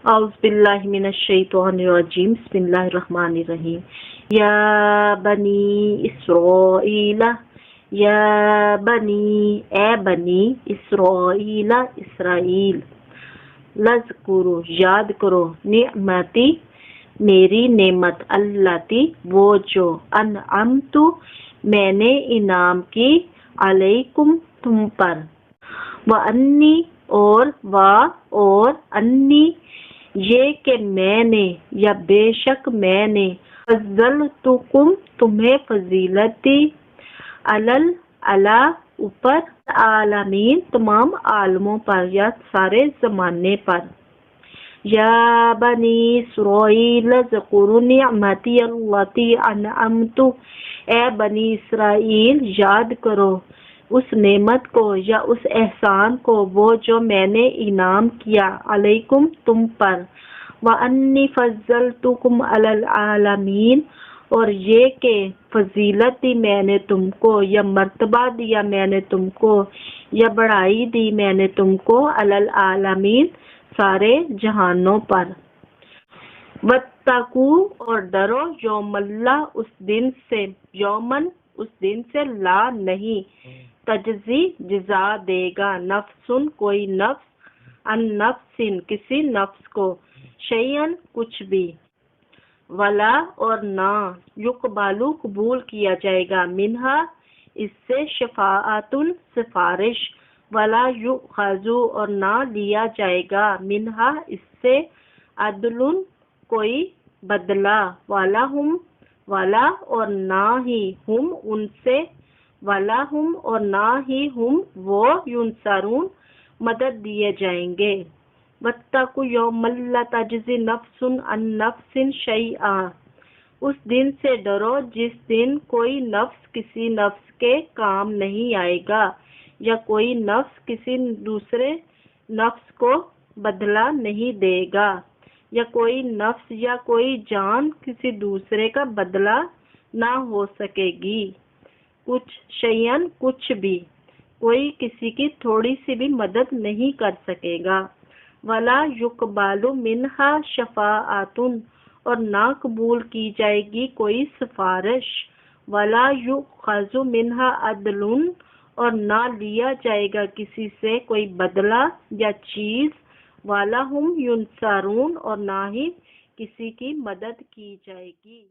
اعوذ باللہ من الشیطان الرجیم بسم اللہ الرحمن الرحیم یا بنی اسرائیل یا بنی اے بنی اسرائیل اسرائیل لذکرو یاد کرو نعمتی میری نعمت اللہ تی وہ جو انعمت میں نے انعام کی علیکم تم پر وانی اور انی یہ کہ میں نے یا بے شک میں نے فضلتکم تمہیں فضیلت دی علی اوپر عالمین تمام عالموں پر یا سارے زمانے پر یا بنی اسرائیل ذکروا نعمتی التی انعمت اے بنی اسرائیل یاد کرو اس نعمت کو یا اس احسان کو وہ جو میں نے انعام کیا علیکم تم پر وانی فضلتکم علی العالمین اور یہ کہ فضیلت دی میں نے تم کو یا مرتبہ دیا میں نے تم کو یا بڑائی دی میں نے تم کو علی العالمین سارے جہانوں پر واتقو اور ڈرو یوم اللہ اس دن سے لا نہیں تجزی جزا دے گا نفسن کوئی نفس ان نفسن کسی نفس کو شیئن کچھ بھی ولا اور نہ یقبالو قبول کیا جائے گا منہا اس سے شفاعتن سفارش ولا یؤخذو اور نہ لیا جائے گا منہا اس سے عدلن کوئی بدلہ والا اور نہ ہی ہم ان سے ولا ہم اور نہ ہی ہم وہ ینصرون مدد دیے جائیں گے واتقوا یوما لا تجزی نفس عن نفس شیئا اس دن سے ڈرو جس دن کوئی نفس کسی نفس کے کام نہیں آئے گا یا کوئی نفس کسی دوسرے نفس کو بدلہ نہیں دے گا یا کوئی نفس یا کوئی جان کسی دوسرے کا بدلہ نہ ہو سکے گی کچھ شیئن کچھ بھی کوئی کسی کی تھوڑی سی بھی مدد نہیں کر سکے گا ولا یقبال منہا شفاعتن اور نہ قبول کی جائے گی کوئی سفارش ولا یؤخذ منہا عدل اور نہ لیا جائے گا کسی سے کوئی بدلہ یا چیز ولا ہم ینصرون اور نہ ہی کسی کی مدد کی جائے گی۔